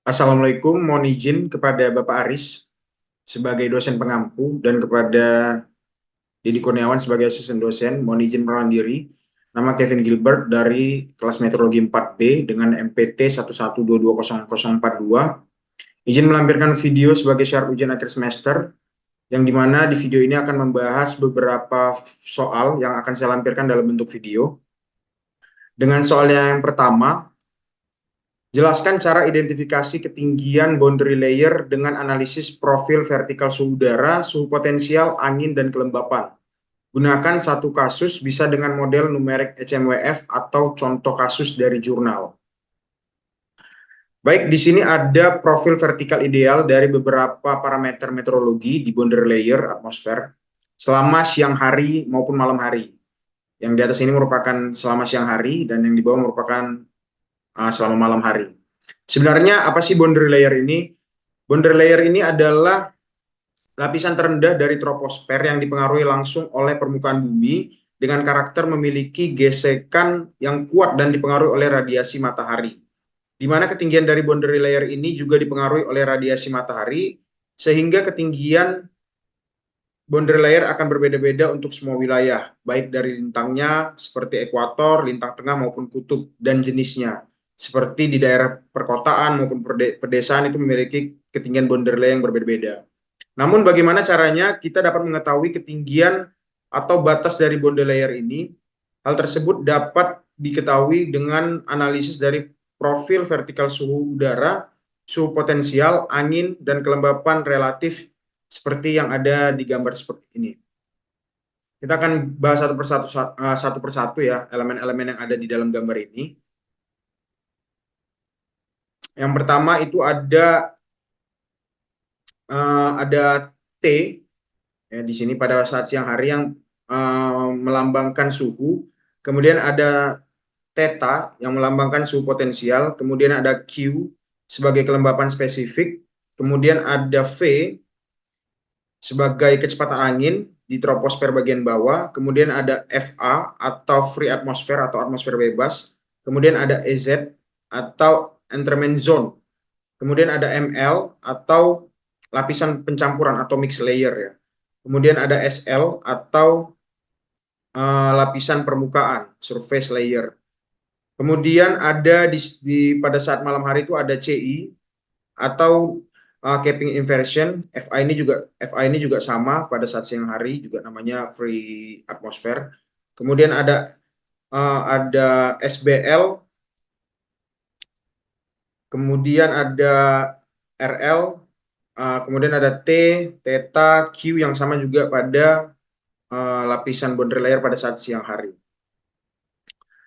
Assalamualaikum, mohon izin kepada Bapak Aris sebagai dosen pengampu dan kepada Didi Kurniawan sebagai asisten dosen. Mohon izin perkenalan diri. Nama Kevin Gilbert dari kelas Meteorologi 4B dengan MPT 112200042. Izin melampirkan video sebagai syarat ujian akhir semester, yang dimana di video ini akan membahas beberapa soal yang akan saya lampirkan dalam bentuk video. Dengan soal yang pertama, jelaskan cara identifikasi ketinggian boundary layer dengan analisis profil vertikal suhu udara, suhu potensial, angin, dan kelembapan. Gunakan satu kasus bisa dengan model numerik HMWF atau contoh kasus dari jurnal. Baik, di sini ada profil vertikal ideal dari beberapa parameter meteorologi di boundary layer atmosfer selama siang hari maupun malam hari. Yang di atas ini merupakan selama siang hari dan yang di bawah merupakan selama malam hari. Sebenarnya apa sih boundary layer ini? Boundary layer ini adalah lapisan terendah dari troposfer yang dipengaruhi langsung oleh permukaan bumi dengan karakter memiliki gesekan yang kuat dan dipengaruhi oleh radiasi matahari. Di mana ketinggian dari boundary layer ini juga dipengaruhi oleh radiasi matahari, sehingga ketinggian boundary layer akan berbeda-beda untuk semua wilayah, baik dari lintangnya seperti ekuator, lintang tengah maupun kutub, dan jenisnya. Seperti di daerah perkotaan maupun pedesaan itu memiliki ketinggian boundary layer yang berbeda-beda. Namun bagaimana caranya kita dapat mengetahui ketinggian atau batas dari boundary layer ini? Hal tersebut dapat diketahui dengan analisis dari profil vertikal suhu udara, suhu potensial, angin, dan kelembapan relatif seperti yang ada di gambar seperti ini. Kita akan bahas satu persatu ya, elemen-elemen yang ada di dalam gambar ini. Yang pertama itu ada T ya, di sini pada saat siang hari yang melambangkan suhu. Kemudian ada theta yang melambangkan suhu potensial. Kemudian ada Q sebagai kelembapan spesifik. Kemudian ada V sebagai kecepatan angin di troposfer bagian bawah. Kemudian ada FA atau free atmosphere atau atmosfer bebas. Kemudian ada EZ atau entrament zone. Kemudian ada ML atau lapisan pencampuran atau mixed layer ya. Kemudian ada SL atau lapisan permukaan, surface layer. Kemudian ada pada saat malam hari itu ada CI atau capping inversion. FA ini juga sama pada saat siang hari, juga namanya free atmosphere. Kemudian ada SBL, kemudian ada RL, kemudian ada T, theta, Q yang sama juga pada lapisan boundary layer pada saat siang hari.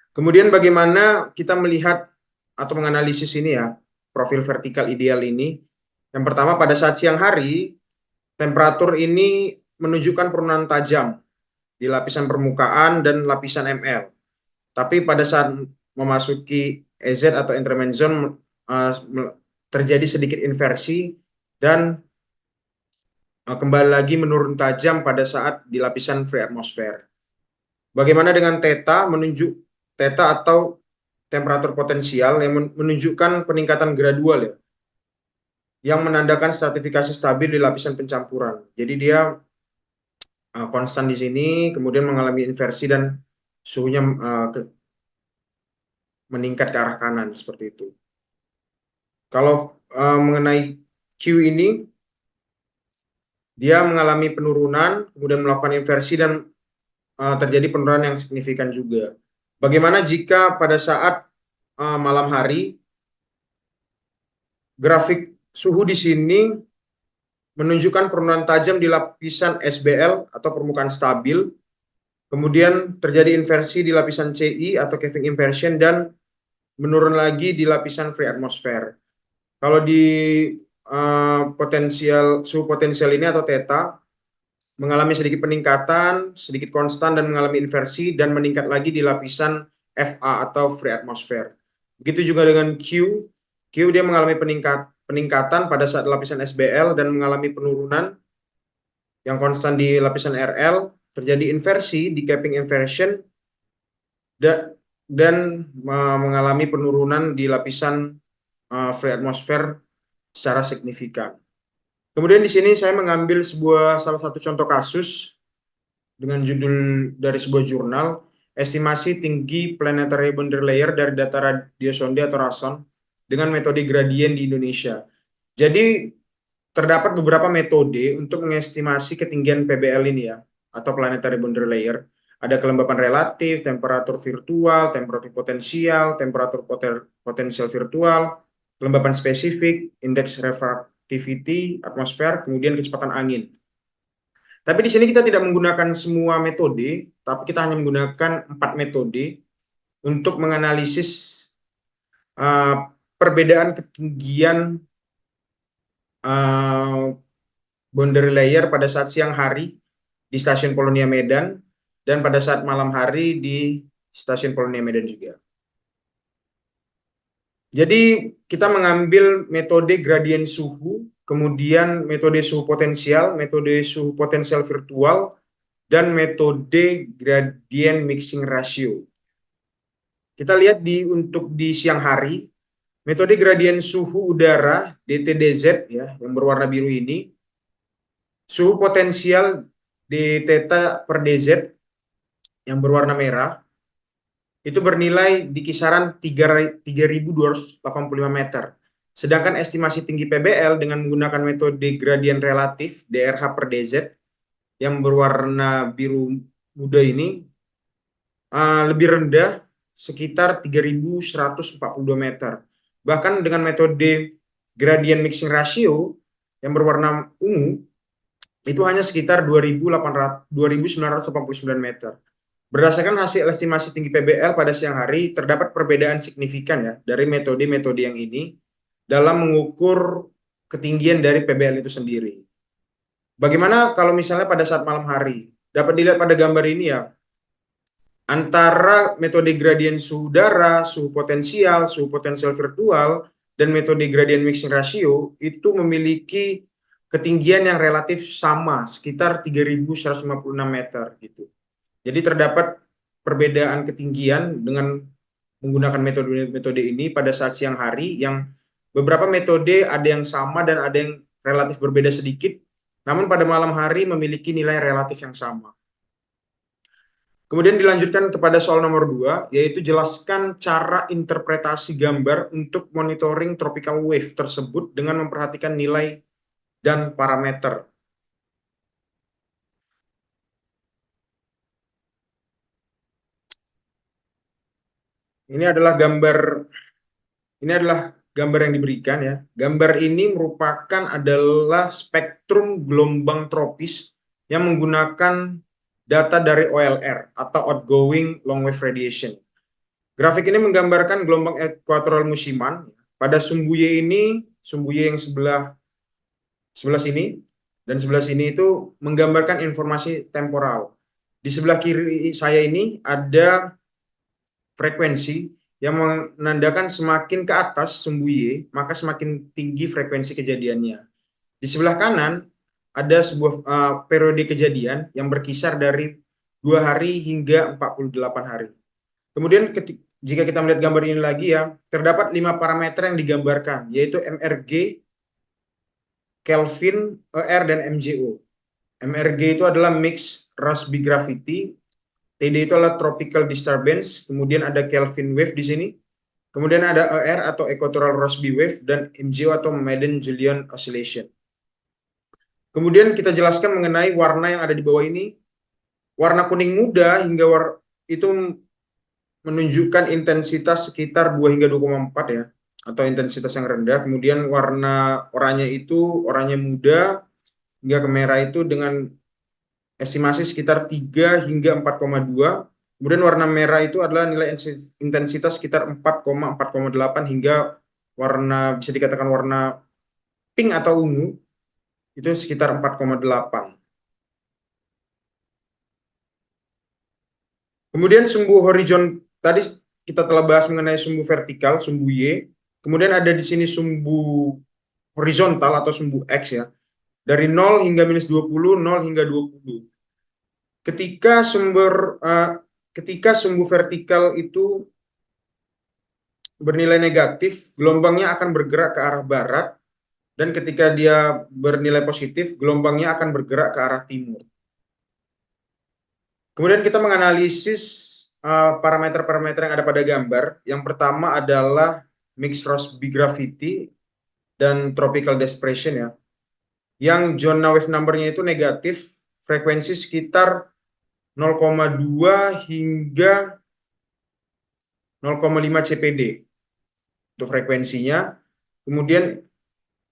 Kemudian bagaimana kita melihat atau menganalisis ini ya, profil vertikal ideal ini. Yang pertama, pada saat siang hari, temperatur ini menunjukkan penurunan tajam di lapisan permukaan dan lapisan ML. Tapi pada saat memasuki EZ atau entrament zone terjadi sedikit inversi dan kembali lagi menurun tajam pada saat di lapisan free atmosphere. Bagaimana dengan theta? Theta atau temperatur potensial yang menunjukkan peningkatan gradual ya, yang menandakan stratifikasi stabil di lapisan pencampuran. Jadi dia konstan di sini, kemudian mengalami inversi dan suhunya meningkat ke arah kanan seperti itu. Kalau mengenai Q ini, dia mengalami penurunan, kemudian melakukan inversi dan terjadi penurunan yang signifikan juga. Bagaimana jika pada saat malam hari, grafik suhu di sini menunjukkan penurunan tajam di lapisan SBL atau permukaan stabil, kemudian terjadi inversi di lapisan CI atau caving inversion dan menurun lagi di lapisan free atmosphere. Kalau di suhu potensial ini atau theta mengalami sedikit peningkatan, sedikit konstan dan mengalami inversi dan meningkat lagi di lapisan FA atau free atmosphere. Begitu juga dengan Q. Q dia mengalami peningkatan pada saat lapisan SBL dan mengalami penurunan yang konstan di lapisan RL, terjadi inversi di capping inversion dan mengalami penurunan di lapisan free atmosphere secara signifikan. Kemudian di sini saya mengambil salah satu contoh kasus dengan judul dari sebuah jurnal, estimasi tinggi planetary boundary layer dari data radiosonde atau rason dengan metode gradien di Indonesia. Jadi terdapat beberapa metode untuk mengestimasi ketinggian PBL ini ya, atau planetary boundary layer. Ada kelembapan relatif, temperatur virtual, temperatur potensial, temperatur potensial virtual, kelembapan spesifik, indeks refractivity, atmosfer, kemudian kecepatan angin. Tapi di sini kita tidak menggunakan semua metode, tapi kita hanya menggunakan 4 metode untuk menganalisis perbedaan ketinggian boundary layer pada saat siang hari di stasiun Polonia Medan dan pada saat malam hari di stasiun Polonia Medan juga. Jadi kita mengambil metode gradien suhu, kemudian metode suhu potensial virtual, dan metode gradient mixing ratio. Kita lihat untuk di siang hari, metode gradien suhu udara DTDZ ya, yang berwarna biru ini, suhu potensial d theta per dz yang berwarna merah, itu bernilai di kisaran 3.285 meter. Sedangkan estimasi tinggi PBL dengan menggunakan metode gradien relatif DRH per dz yang berwarna biru muda ini lebih rendah sekitar 3.142 meter. Bahkan dengan metode gradient mixing ratio yang berwarna ungu itu hanya sekitar 2.989 meter. Berdasarkan hasil estimasi tinggi PBL pada siang hari, terdapat perbedaan signifikan ya dari metode-metode yang ini dalam mengukur ketinggian dari PBL itu sendiri. Bagaimana kalau misalnya pada saat malam hari? Dapat dilihat pada gambar ini ya, antara metode gradien suhu udara, suhu potensial virtual, dan metode gradient mixing ratio itu memiliki ketinggian yang relatif sama, sekitar 3.156 meter gitu. Jadi terdapat perbedaan ketinggian dengan menggunakan metode ini pada saat siang hari, yang beberapa metode ada yang sama dan ada yang relatif berbeda sedikit, namun pada malam hari memiliki nilai relatif yang sama. Kemudian dilanjutkan kepada soal nomor 2, yaitu jelaskan cara interpretasi gambar untuk monitoring tropical wave tersebut dengan memperhatikan nilai dan parameter. Ini adalah gambar yang diberikan ya. Gambar ini adalah spektrum gelombang tropis yang menggunakan data dari OLR atau outgoing long wave radiation. Grafik ini menggambarkan gelombang ekuatoral musiman. Pada sumbu Y ini, sumbu Y yang sebelah sini dan sebelah sini itu menggambarkan informasi temporal. Di sebelah kiri saya ini ada frekuensi yang menandakan semakin ke atas sumbu Y, maka semakin tinggi frekuensi kejadiannya. Di sebelah kanan ada sebuah periode kejadian yang berkisar dari 2 hari hingga 48 hari. Kemudian jika kita melihat gambar ini lagi ya, terdapat 5 parameter yang digambarkan, yaitu MRG, Kelvin, ER, dan MJO. MRG itu adalah Mixed Rossby Gravity, TD itu adalah Tropical Disturbance, kemudian ada Kelvin Wave di sini, kemudian ada ER atau Equatorial Rossby Wave, dan MJO atau Madden-Julian Oscillation. Kemudian kita jelaskan mengenai warna yang ada di bawah ini. Warna kuning muda hingga itu menunjukkan intensitas sekitar 2 hingga 2,4 ya, atau intensitas yang rendah. Kemudian warna oranye itu oranye muda hingga ke merah itu dengan estimasi sekitar 3 hingga 4,2. Kemudian warna merah itu adalah nilai intensitas sekitar 4,8 hingga warna bisa dikatakan warna pink atau ungu itu sekitar 4,8. Kemudian sumbu horizon tadi kita telah bahas mengenai sumbu vertikal, sumbu Y. Kemudian ada di sini sumbu horizontal atau sumbu X ya. Dari 0 hingga minus 20, 0 hingga 20. Ketika sumbu vertikal itu bernilai negatif, gelombangnya akan bergerak ke arah barat dan ketika dia bernilai positif, gelombangnya akan bergerak ke arah timur. Kemudian kita menganalisis parameter-parameter yang ada pada gambar. Yang pertama adalah mixed Rossby gravity dan tropical depression ya. Yang zona wave number-nya itu negatif, frekuensi sekitar 0,2 hingga 0,5 CPD untuk frekuensinya. Kemudian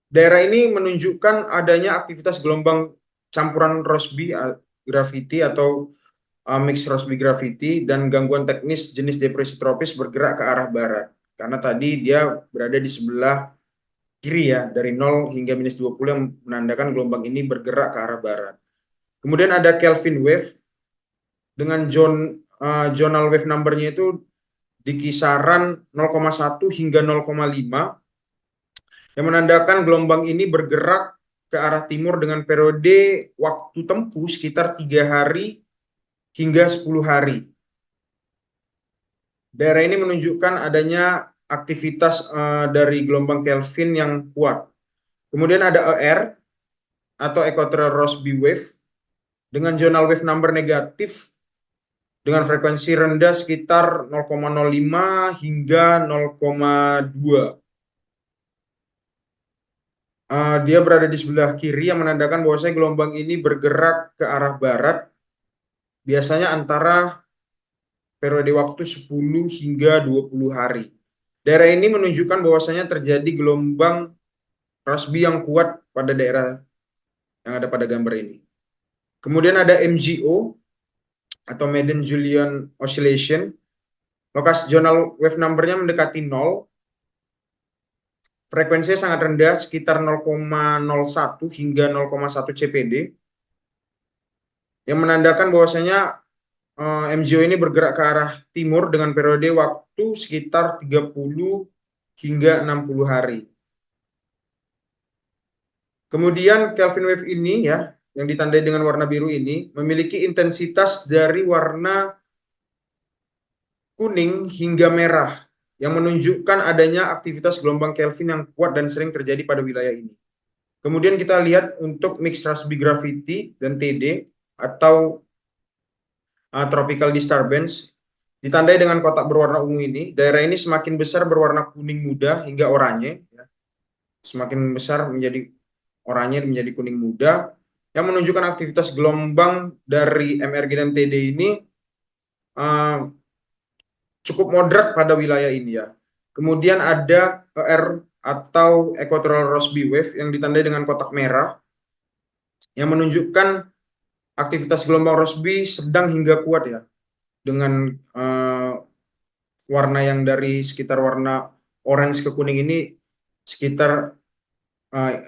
daerah ini menunjukkan adanya aktivitas gelombang campuran Rossby gravity atau mixed Rossby gravity dan gangguan teknis jenis depresi tropis bergerak ke arah barat. Karena tadi dia berada di sebelah kiri ya, dari 0 hingga -20 yang menandakan gelombang ini bergerak ke arah barat. Kemudian ada Kelvin wave dengan zonal wave number-nya itu di kisaran 0,1 hingga 0,5 yang menandakan gelombang ini bergerak ke arah timur dengan periode waktu tempuh sekitar 3 hari hingga 10 hari. Daerah ini menunjukkan adanya aktivitas dari gelombang Kelvin yang kuat. Kemudian ada ER atau Equatorial Rossby wave dengan zonal wave number negatif dengan frekuensi rendah sekitar 0,05 hingga 0,2. Dia berada di sebelah kiri yang menandakan bahwasanya gelombang ini bergerak ke arah barat, biasanya antara periode waktu 10 hingga 20 hari. Daerah ini menunjukkan bahwasanya terjadi gelombang Rossby yang kuat pada daerah yang ada pada gambar ini. Kemudian ada MGO atau Madden-Julian Oscillation. Lokasi zonal wave number-nya mendekati 0. Frekuensinya sangat rendah, sekitar 0,01 hingga 0,1 CPD. Yang menandakan bahwasanya MGO ini bergerak ke arah timur dengan periode waktu sekitar 30 hingga 60 hari. Kemudian Kelvin wave ini ya, yang ditandai dengan warna biru ini, memiliki intensitas dari warna kuning hingga merah, yang menunjukkan adanya aktivitas gelombang Kelvin yang kuat dan sering terjadi pada wilayah ini. Kemudian kita lihat untuk mixed Rossby gravity dan TD atau tropical disturbance, ditandai dengan kotak berwarna ungu ini. Daerah ini semakin besar berwarna kuning muda hingga oranye, ya. Semakin besar menjadi oranye menjadi kuning muda, yang menunjukkan aktivitas gelombang dari MRG dan TD ini cukup moderat pada wilayah ini ya. Kemudian ada ER atau Equatorial Rossby wave yang ditandai dengan kotak merah, yang menunjukkan aktivitas gelombang Rossby sedang hingga kuat ya, dengan warna yang dari sekitar warna orange ke kuning ini sekitar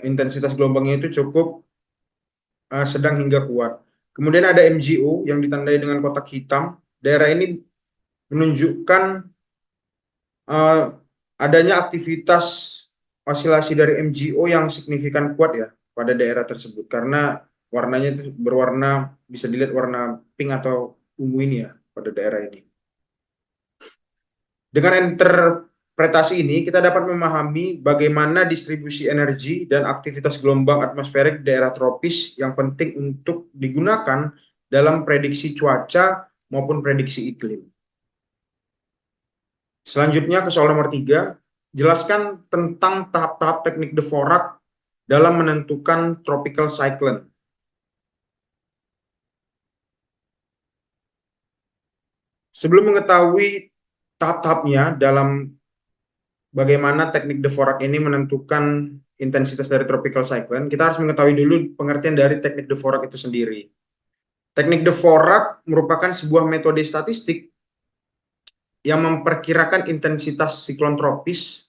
intensitas gelombangnya itu cukup sedang hingga kuat. Kemudian ada MGO yang ditandai dengan kotak hitam. Daerah ini menunjukkan adanya aktivitas osilasi dari MGO yang signifikan kuat ya pada daerah tersebut, karena warnanya itu berwarna, bisa dilihat warna pink atau ungu ini ya pada daerah ini. Dengan interpretasi ini, kita dapat memahami bagaimana distribusi energi dan aktivitas gelombang atmosferik daerah tropis yang penting untuk digunakan dalam prediksi cuaca maupun prediksi iklim. Selanjutnya ke soal nomor 3, jelaskan tentang tahap-tahap teknik Dvorak dalam menentukan tropical cyclone. Sebelum mengetahui tahap-tahapnya dalam bagaimana teknik Dvorak ini menentukan intensitas dari tropical cyclone, kita harus mengetahui dulu pengertian dari teknik Dvorak itu sendiri. Teknik Dvorak merupakan sebuah metode statistik yang memperkirakan intensitas siklon tropis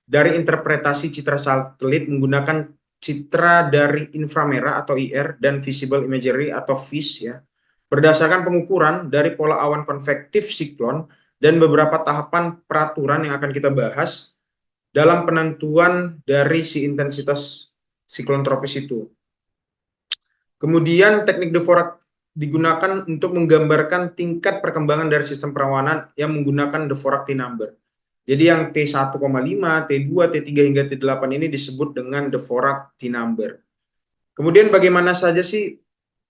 dari interpretasi citra satelit menggunakan citra dari inframerah atau IR dan visible imagery atau VIS ya, berdasarkan pengukuran dari pola awan konvektif siklon dan beberapa tahapan peraturan yang akan kita bahas dalam penentuan dari si intensitas siklon tropis itu. Kemudian teknik Dvorak digunakan untuk menggambarkan tingkat perkembangan dari sistem perawanan yang menggunakan Dvorak T-number. Jadi yang T1,5, T2, T3 hingga T8 ini disebut dengan Dvorak T-number. Kemudian bagaimana saja sih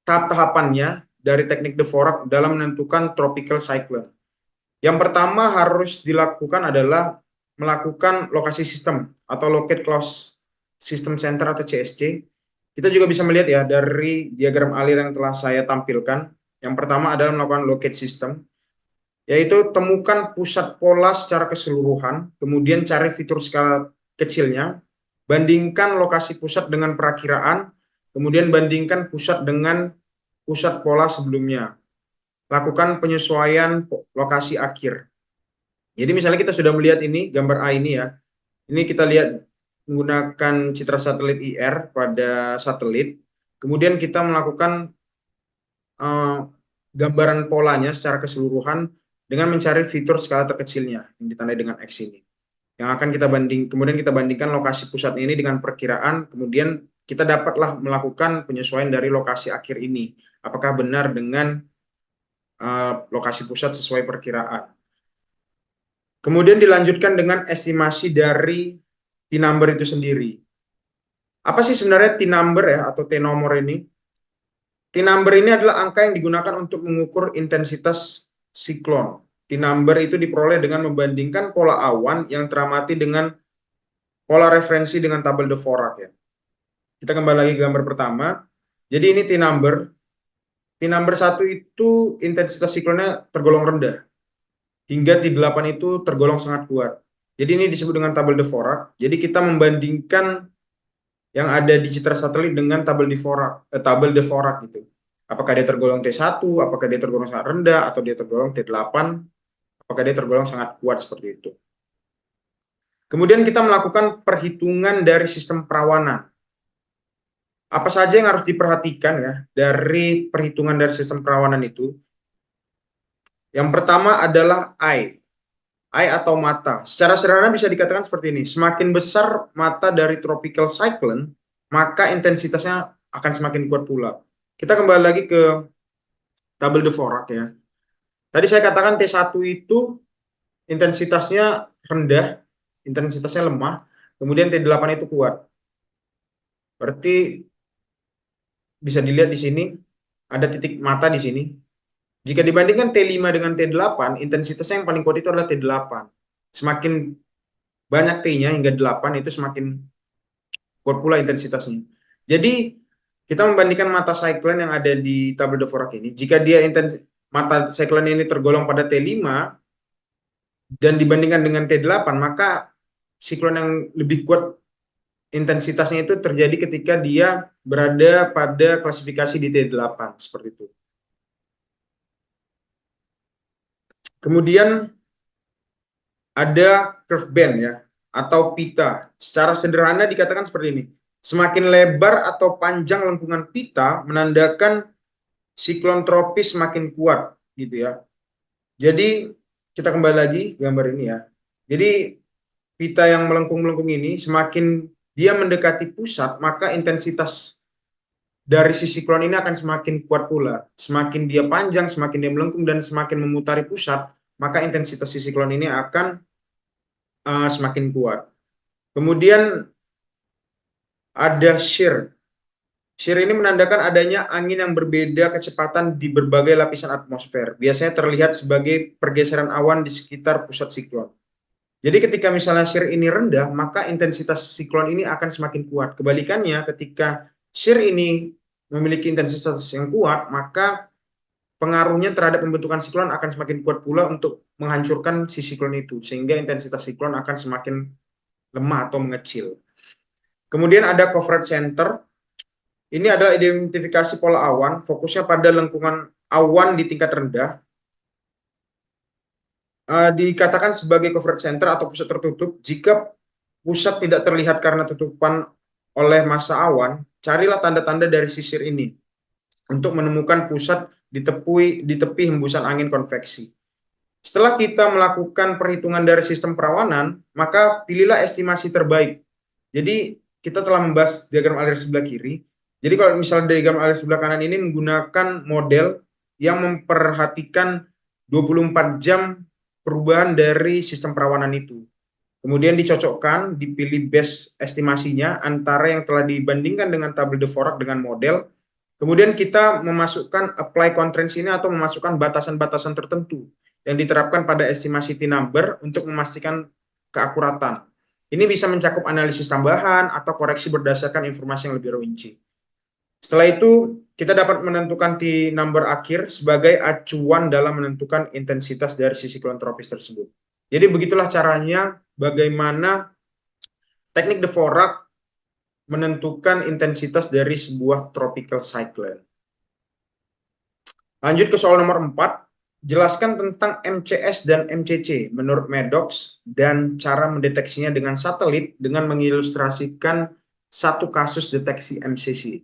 tahap-tahapannya dari teknik Dvorak dalam menentukan tropical cyclone? Yang pertama harus dilakukan adalah melakukan lokasi sistem atau locate close system center atau CSC. Kita juga bisa melihat ya dari diagram alir yang telah saya tampilkan. Yang pertama adalah melakukan locate system, yaitu temukan pusat pola secara keseluruhan, kemudian cari fitur skala kecilnya, bandingkan lokasi pusat dengan perakiraan, kemudian bandingkan pusat dengan pusat pola sebelumnya. Lakukan penyesuaian lokasi akhir. Jadi misalnya kita sudah melihat ini, gambar A ini ya. Ini kita lihat menggunakan citra satelit IR pada satelit. Kemudian kita melakukan gambaran polanya secara keseluruhan dengan mencari fitur skala terkecilnya yang ditandai dengan X ini. Yang akan kita kemudian kita bandingkan lokasi pusat ini dengan perkiraan, kemudian kita dapatlah melakukan penyesuaian dari lokasi akhir ini. Apakah benar dengan lokasi pusat sesuai perkiraan. Kemudian dilanjutkan dengan estimasi dari T-number itu sendiri. Apa sih sebenarnya T-number ya atau T-nomor ini? T-number ini adalah angka yang digunakan untuk mengukur intensitas siklon. T-number itu diperoleh dengan membandingkan pola awan yang teramati dengan pola referensi dengan tabel Dvorak ya. Kita kembali lagi ke gambar pertama. Jadi ini T-number. T-number 1 itu intensitas siklonnya tergolong rendah. Hingga T8 itu tergolong sangat kuat. Jadi ini disebut dengan tabel Dvorak. Jadi kita membandingkan yang ada di citra satelit dengan tabel Dvorak gitu. Apakah dia tergolong T1, apakah dia tergolong sangat rendah, atau dia tergolong T8, apakah dia tergolong sangat kuat seperti itu. Kemudian kita melakukan perhitungan dari sistem perawanan. Apa saja yang harus diperhatikan ya dari perhitungan dari sistem perawanan itu? Yang pertama adalah eye atau mata. Secara sederhana bisa dikatakan seperti ini. Semakin besar mata dari tropical cyclone, maka intensitasnya akan semakin kuat pula. Kita kembali lagi ke tabel Dvorak ya. Tadi saya katakan T1 itu intensitasnya rendah, intensitasnya lemah, kemudian T8 itu kuat. Berarti bisa dilihat di sini, ada titik mata di sini. Jika dibandingkan T5 dengan T8, intensitasnya yang paling kuat itu adalah T8. Semakin banyak T-nya hingga 8 itu semakin kuat pula intensitasnya. Jadi kita membandingkan mata cyclone yang ada di tabel Dvorak ini. Jika dia mata cyclone ini tergolong pada T5 dan dibandingkan dengan T8, maka siklon yang lebih kuat intensitasnya itu terjadi ketika dia berada pada klasifikasi di T8 seperti itu. Kemudian ada curve band ya atau pita. Secara sederhana dikatakan seperti ini. Semakin lebar atau panjang lengkungan pita menandakan siklon tropis semakin kuat gitu ya. Jadi kita kembali lagi gambar ini ya. Jadi pita yang melengkung-melengkung ini semakin dia mendekati pusat, maka intensitas dari si siklon ini akan semakin kuat pula. Semakin dia panjang, semakin dia melengkung dan semakin memutari pusat, maka intensitas si siklon ini akan semakin kuat. Kemudian ada shear. Shear ini menandakan adanya angin yang berbeda kecepatan di berbagai lapisan atmosfer. Biasanya terlihat sebagai pergeseran awan di sekitar pusat siklon. Jadi ketika misalnya shear ini rendah, maka intensitas siklon ini akan semakin kuat. Kebalikannya, ketika shear ini memiliki intensitas yang kuat, maka pengaruhnya terhadap pembentukan siklon akan semakin kuat pula untuk menghancurkan si siklon itu, sehingga intensitas siklon akan semakin lemah atau mengecil. Kemudian ada coverage center. Ini adalah identifikasi pola awan, fokusnya pada lengkungan awan di tingkat rendah. Dikatakan sebagai coverage center atau pusat tertutup. Jika pusat tidak terlihat karena tutupan oleh massa awan, carilah tanda-tanda dari sisir ini untuk menemukan pusat di tepi hembusan angin konveksi. Setelah kita melakukan perhitungan dari sistem perawanan, maka pilihlah estimasi terbaik. Jadi kita telah membahas diagram alir sebelah kiri. Jadi kalau misalnya diagram alir sebelah kanan ini menggunakan model yang memperhatikan 24 jam perubahan dari sistem perawanan itu. Kemudian dicocokkan, dipilih base estimasinya antara yang telah dibandingkan dengan tabel Dvorak dengan model. Kemudian kita memasukkan apply constraints ini atau memasukkan batasan-batasan tertentu yang diterapkan pada estimasi T-number untuk memastikan keakuratan. Ini bisa mencakup analisis tambahan atau koreksi berdasarkan informasi yang lebih rinci. Setelah itu, kita dapat menentukan T-number akhir sebagai acuan dalam menentukan intensitas dari sisi tropis tersebut. Jadi begitulah caranya bagaimana teknik Dvorak menentukan intensitas dari sebuah tropical cyclone. Lanjut ke soal nomor 4. Jelaskan tentang MCS dan MCC menurut Maddox dan cara mendeteksinya dengan satelit dengan mengilustrasikan satu kasus deteksi MCC.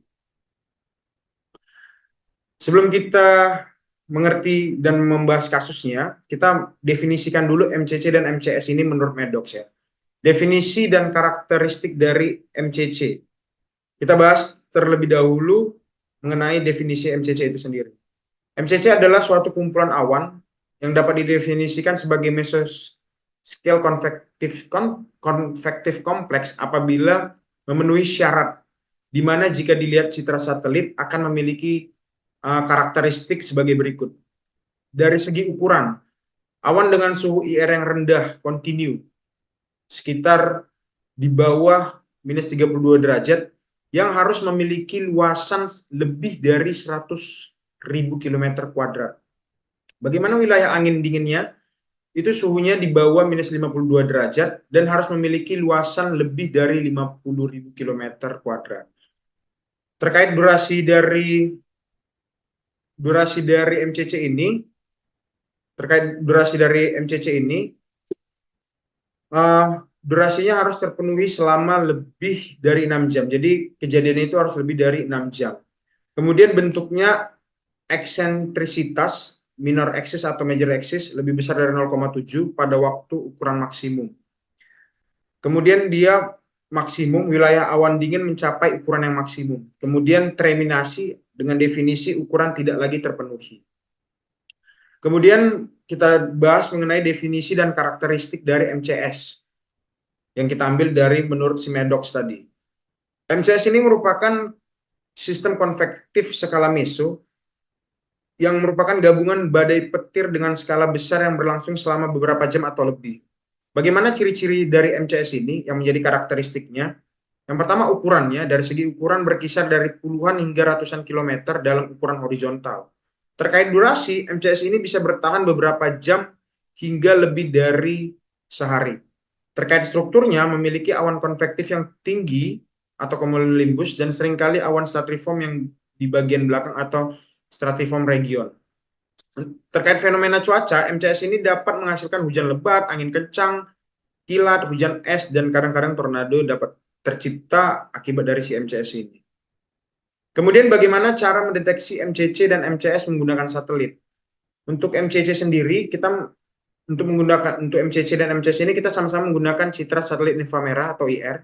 Sebelum kita mengerti dan membahas kasusnya, kita definisikan dulu MCC dan MCS ini menurut Maddox ya. Definisi dan karakteristik dari MCC. Kita bahas terlebih dahulu mengenai definisi MCC itu sendiri. MCC adalah suatu kumpulan awan yang dapat didefinisikan sebagai mesoscale konvektif kompleks apabila memenuhi syarat, di mana jika dilihat citra satelit akan memiliki karakteristik sebagai berikut. Dari segi ukuran, awan dengan suhu IR yang rendah, kontinu, sekitar di bawah minus 32 derajat, yang harus memiliki luasan lebih dari 100.000 km². Bagaimana wilayah angin dinginnya? Itu suhunya di bawah minus 52 derajat dan harus memiliki luasan lebih dari 50.000 km². Terkait durasi dari MCC ini, durasinya harus terpenuhi selama lebih dari 6 jam. Jadi kejadian itu harus lebih dari 6 jam. Kemudian bentuknya eksentrisitas minor axis atau major axis lebih besar dari 0,7 pada waktu ukuran maksimum. Kemudian dia maksimum, wilayah awan dingin mencapai ukuran yang maksimum. Kemudian terminasi dengan definisi ukuran tidak lagi terpenuhi. Kemudian kita bahas mengenai definisi dan karakteristik dari MCS yang kita ambil dari menurut si Maddox tadi. MCS ini merupakan sistem konvektif skala meso yang merupakan gabungan badai petir dengan skala besar yang berlangsung selama beberapa jam atau lebih. Bagaimana ciri-ciri dari MCS ini yang menjadi karakteristiknya? Yang pertama ukurannya, dari segi ukuran berkisar dari puluhan hingga ratusan kilometer dalam ukuran horizontal. Terkait durasi, MCS ini bisa bertahan beberapa jam hingga lebih dari sehari. Terkait strukturnya, memiliki awan konvektif yang tinggi atau cumulonimbus dan seringkali awan stratiform yang di bagian belakang atau stratiform region. Terkait fenomena cuaca, MCS ini dapat menghasilkan hujan lebat, angin kencang, kilat, hujan es, dan kadang-kadang tornado dapat tercipta akibat dari si MCS ini. Kemudian bagaimana cara mendeteksi MCC dan MCS menggunakan satelit? Untuk MCC sendiri, untuk MCC dan MCS ini kita sama-sama menggunakan citra satelit inframerah atau IR.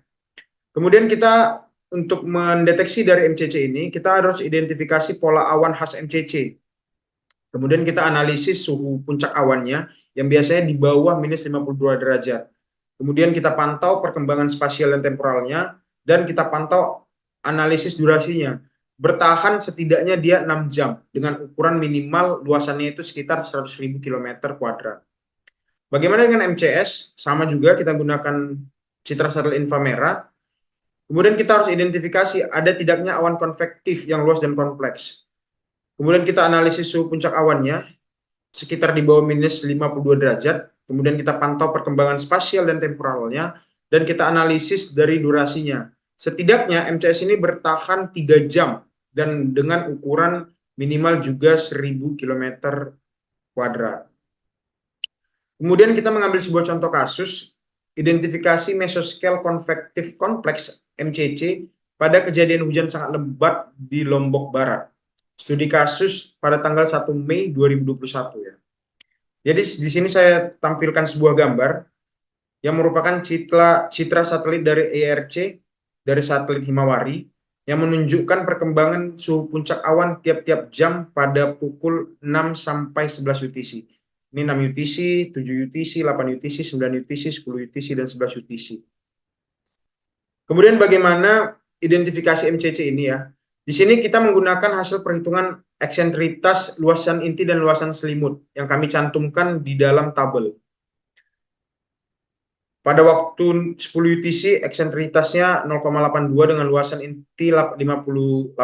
Kemudian kita untuk mendeteksi dari MCC ini, kita harus identifikasi pola awan khas MCC. Kemudian kita analisis suhu puncak awannya yang biasanya di bawah minus 52 derajat. Kemudian kita pantau perkembangan spasial dan temporalnya, dan kita pantau analisis durasinya. Bertahan setidaknya dia 6 jam dengan ukuran minimal luasannya itu sekitar 100.000 km². Bagaimana dengan MCS? Sama juga kita gunakan citra satelit inframerah. Kemudian kita harus identifikasi ada tidaknya awan konvektif yang luas dan kompleks. Kemudian kita analisis suhu puncak awannya sekitar di bawah minus 52 derajat. Kemudian kita pantau perkembangan spasial dan temporalnya, dan kita analisis dari durasinya. Setidaknya MCS ini bertahan 3 jam dan dengan ukuran minimal juga 1.000 km². Kemudian kita mengambil sebuah contoh kasus, identifikasi mesoscale konvektif kompleks MCC pada kejadian hujan sangat lebat di Lombok Barat. Studi kasus pada tanggal 1 Mei 2021 ya. Jadi di sini saya tampilkan sebuah gambar yang merupakan citra satelit dari ERC dari satelit Himawari yang menunjukkan perkembangan suhu puncak awan tiap-tiap jam pada pukul 6 sampai 11 UTC. Ini 6 UTC, 7 UTC, 8 UTC, 9 UTC, 10 UTC, dan 11 UTC. Kemudian bagaimana identifikasi MCC ini ya? Di sini kita menggunakan hasil perhitungan eksentritas luasan inti dan luasan selimut yang kami cantumkan di dalam tabel. Pada waktu 10 UTC, eksentritasnya 0,82 dengan luasan inti 58.000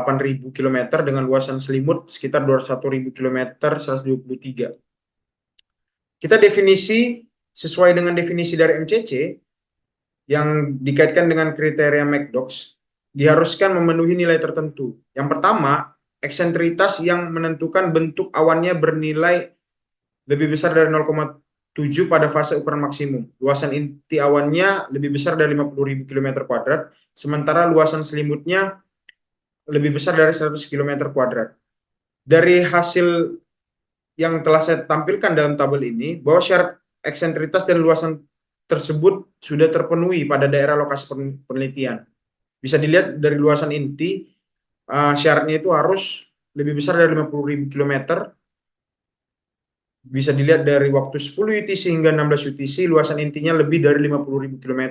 km dengan luasan selimut sekitar 21.000 km 123. Kita definisi sesuai dengan definisi dari MCC yang dikaitkan dengan kriteria McDox diharuskan memenuhi nilai tertentu. Yang pertama, eksentritas yang menentukan bentuk awannya bernilai lebih besar dari 0,7 pada fase ukuran maksimum. Luasan inti awannya lebih besar dari 50.000 km kuadrat, sementara luasan selimutnya lebih besar dari 100 km kuadrat. Dari hasil yang telah saya tampilkan dalam tabel ini, bahwa syarat eksentritas dan luasan tersebut sudah terpenuhi pada daerah lokasi penelitian. Bisa dilihat dari luasan inti, syaratnya itu harus lebih besar dari 50.000 km. Bisa dilihat dari waktu 10 UTC hingga 16 UTC, luasan intinya lebih dari 50.000 km.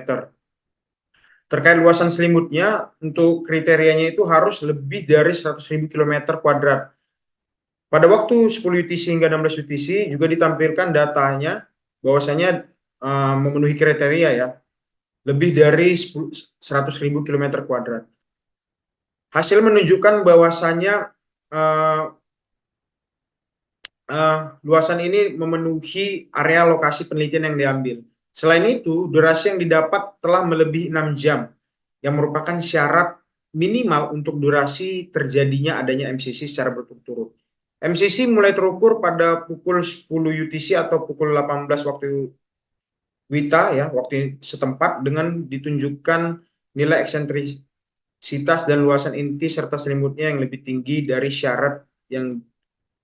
Terkait luasan selimutnya, untuk kriterianya itu harus lebih dari 100.000 km kuadrat. Pada waktu 10 UTC hingga 16 UTC juga ditampilkan datanya bahwasanya memenuhi kriteria ya, lebih dari 100.000 km kuadrat. Hasil menunjukkan bahwasanya luasan ini memenuhi area lokasi penelitian yang diambil. Selain itu, durasi yang didapat telah melebihi 6 jam, yang merupakan syarat minimal untuk durasi terjadinya adanya MCC secara berturut-turut. MCC mulai terukur pada pukul 10 UTC atau pukul 18 waktu WITA ya, waktu setempat, dengan ditunjukkan nilai eksentrisitas dan luasan inti serta selimutnya yang lebih tinggi dari syarat yang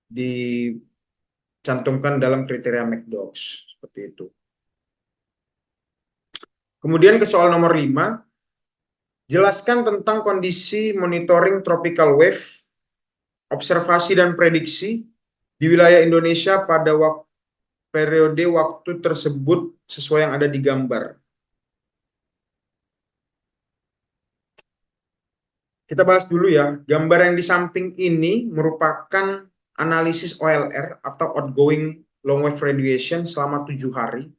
dicantumkan dalam kriteria McDox. Seperti itu. Kemudian ke soal nomor 5, jelaskan tentang kondisi monitoring tropical wave, observasi dan prediksi di wilayah Indonesia pada periode waktu tersebut sesuai yang ada di gambar. Kita bahas dulu ya. Gambar yang di samping ini merupakan analisis OLR atau outgoing long wave radiation selama 7 hari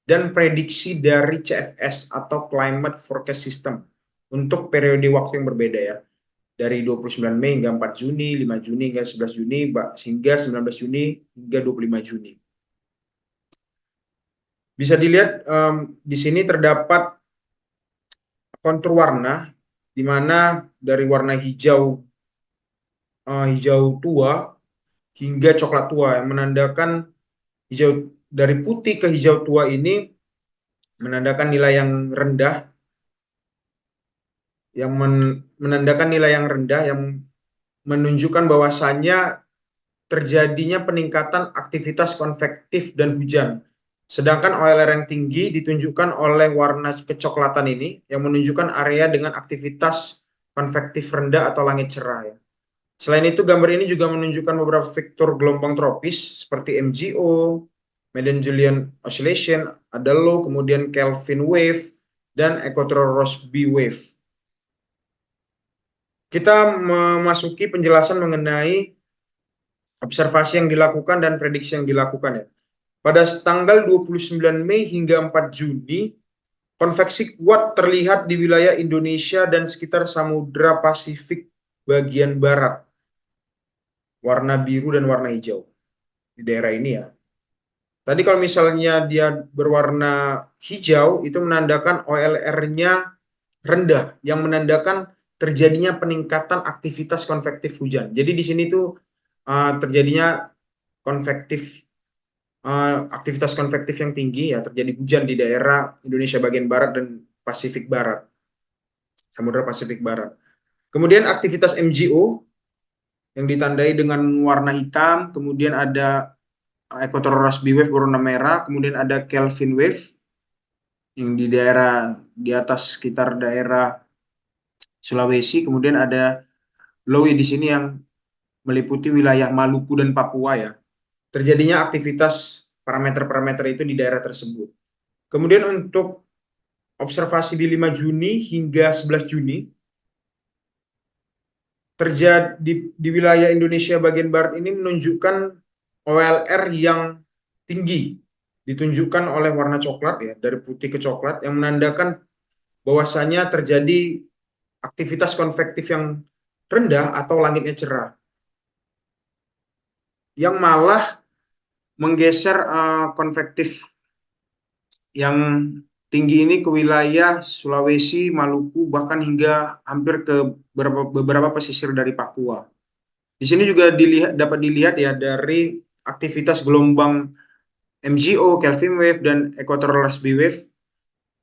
dan prediksi dari CFS atau Climate Forecast System untuk periode waktu yang berbeda ya. Dari 29 Mei hingga 4 Juni, 5 Juni hingga 11 Juni, hingga 19 Juni hingga 25 Juni. Bisa dilihat di sini terdapat kontur warna, di mana dari warna hijau tua hingga coklat tua yang menandakan hijau dari putih ke hijau tua ini menandakan nilai yang rendah, yang menandakan nilai yang rendah yang menunjukkan bahwasannya terjadinya peningkatan aktivitas konvektif dan hujan. Sedangkan OLR yang tinggi ditunjukkan oleh warna kecoklatan ini yang menunjukkan area dengan aktivitas konvektif rendah atau langit cerah ya. Selain itu, gambar ini juga menunjukkan beberapa vektor gelombang tropis seperti MGO, Madden-Julian Oscillation, ada low, kemudian Kelvin Wave, dan Equatorial-Rossby Wave. Kita memasuki penjelasan mengenai observasi yang dilakukan dan prediksi yang dilakukan ya. Pada tanggal 29 Mei hingga 4 Juni, konveksi kuat terlihat di wilayah Indonesia dan sekitar Samudra Pasifik bagian barat. Warna biru dan warna hijau di daerah ini ya. Tadi kalau misalnya dia berwarna hijau, itu menandakan OLR-nya rendah, yang menandakan terjadinya peningkatan aktivitas konvektif hujan. Jadi di sini tuh terjadinya aktivitas konvektif yang tinggi ya, terjadi hujan di daerah Indonesia bagian barat dan Pasifik Barat, Samudra Pasifik Barat. Kemudian aktivitas MGO yang ditandai dengan warna hitam, kemudian ada Equatorial-Rossby Wave berwarna merah, kemudian ada Kelvin Wave yang di daerah di atas sekitar daerah Sulawesi, kemudian ada Lowi di sini yang meliputi wilayah Maluku dan Papua ya. Terjadinya aktivitas parameter-parameter itu di daerah tersebut. Kemudian untuk observasi di 5 Juni hingga 11 Juni, terjadi di wilayah Indonesia bagian barat ini menunjukkan OLR yang tinggi, ditunjukkan oleh warna coklat ya, dari putih ke coklat, yang menandakan bahwasanya terjadi aktivitas konvektif yang rendah atau langitnya cerah, yang malah menggeser konvektif yang tinggi ini ke wilayah Sulawesi, Maluku, bahkan hingga hampir ke beberapa pesisir dari Papua. Di sini juga dapat dilihat ya dari aktivitas gelombang MGO, Kelvin Wave, dan Equatorial Rossby Wave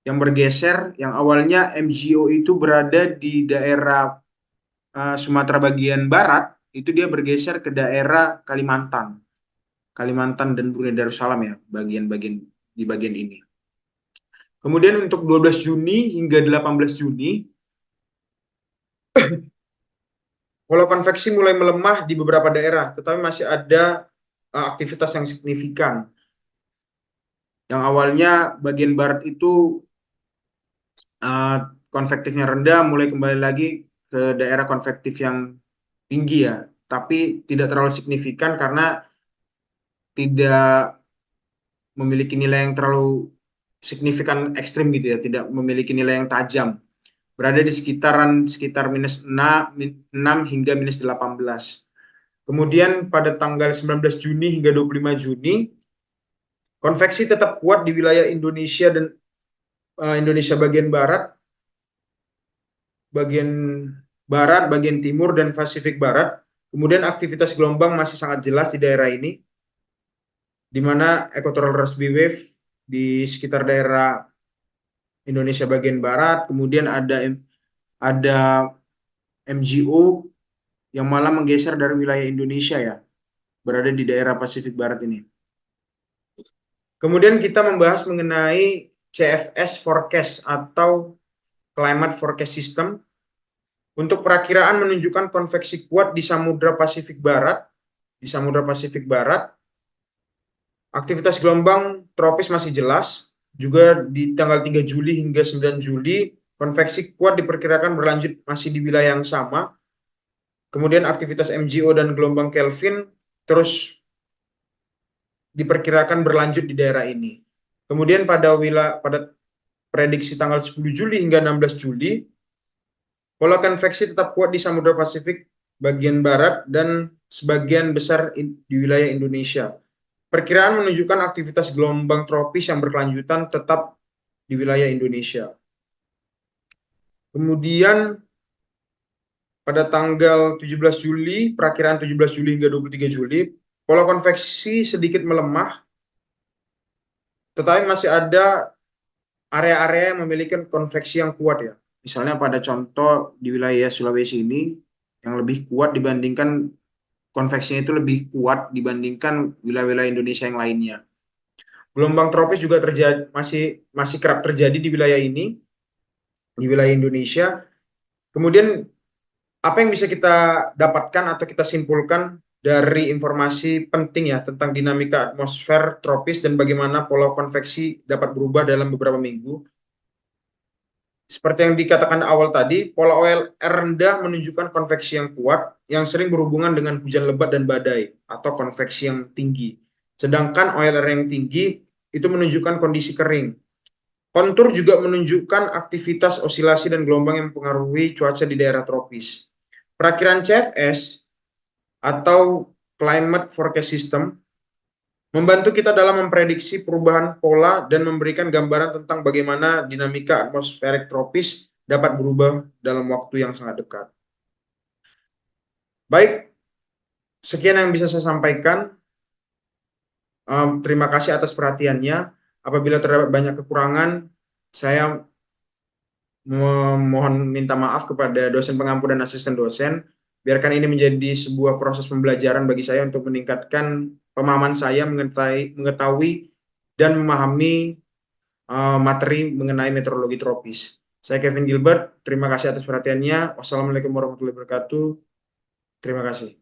yang bergeser, yang awalnya MGO itu berada di daerah Sumatera bagian barat, itu dia bergeser ke daerah Kalimantan dan Brunei Darussalam ya, bagian-bagian di bagian ini. Kemudian untuk 12 Juni hingga 18 Juni, pola konveksi mulai melemah di beberapa daerah, tetapi masih ada aktivitas yang signifikan. Yang awalnya bagian barat itu konvektifnya rendah, mulai kembali lagi ke daerah konvektif yang tinggi ya, tapi tidak terlalu signifikan karena tidak memiliki nilai yang terlalu signifikan ekstrim gitu ya, tidak memiliki nilai yang tajam. Berada di sekitar minus 6 hingga minus 18. Kemudian pada tanggal 19 Juni hingga 25 Juni, konveksi tetap kuat di wilayah Indonesia dan Indonesia bagian bagian timur, dan Pasifik Barat. Kemudian aktivitas gelombang masih sangat jelas di daerah ini, di mana Equatorial Rossby Wave di sekitar daerah Indonesia bagian barat, kemudian ada MGO yang malah menggeser dari wilayah Indonesia ya, berada di daerah Pasifik Barat ini. Kemudian kita membahas mengenai CFS Forecast atau Climate Forecast System. Untuk perakiraan menunjukkan konveksi kuat di Samudra Pasifik Barat. Aktivitas gelombang tropis masih jelas. Juga di tanggal 3 Juli hingga 9 Juli, konveksi kuat diperkirakan berlanjut masih di wilayah yang sama. Kemudian aktivitas MGO dan gelombang Kelvin terus diperkirakan berlanjut di daerah ini. Kemudian pada prediksi tanggal 10 Juli hingga 16 Juli, pola konveksi tetap kuat di Samudra Pasifik bagian barat dan sebagian besar di wilayah Indonesia. Perkiraan menunjukkan aktivitas gelombang tropis yang berkelanjutan tetap di wilayah Indonesia. Kemudian pada tanggal 17 Juli, perakiraan 17 Juli hingga 23 Juli, pola konveksi sedikit melemah, tetapi masih ada area-area yang memiliki konveksi yang kuat ya. Misalnya pada contoh di wilayah Sulawesi ini, yang lebih kuat dibandingkan konveksinya itu lebih kuat dibandingkan wilayah-wilayah Indonesia yang lainnya. Gelombang tropis juga masih kerap terjadi di wilayah ini, di wilayah Indonesia. Kemudian apa yang bisa kita dapatkan atau kita simpulkan dari informasi penting ya tentang dinamika atmosfer tropis dan bagaimana pola konveksi dapat berubah dalam beberapa minggu. Seperti yang dikatakan awal tadi, pola OLR rendah menunjukkan konveksi yang kuat yang sering berhubungan dengan hujan lebat dan badai atau konveksi yang tinggi. Sedangkan OLR yang tinggi itu menunjukkan kondisi kering. Kontur juga menunjukkan aktivitas osilasi dan gelombang yang mempengaruhi cuaca di daerah tropis. Perakiraan CFS atau Climate Forecast System membantu kita dalam memprediksi perubahan pola dan memberikan gambaran tentang bagaimana dinamika atmosferik tropis dapat berubah dalam waktu yang sangat dekat. Baik, sekian yang bisa saya sampaikan. Terima kasih atas perhatiannya. Apabila terdapat banyak kekurangan, saya mohon minta maaf kepada dosen pengampu dan asisten dosen. Biarkan ini menjadi sebuah proses pembelajaran bagi saya untuk meningkatkan pemahaman saya mengetahui dan memahami materi mengenai meteorologi tropis. Saya Kevin Gilbert, terima kasih atas perhatiannya. Wassalamualaikum warahmatullahi wabarakatuh. Terima kasih.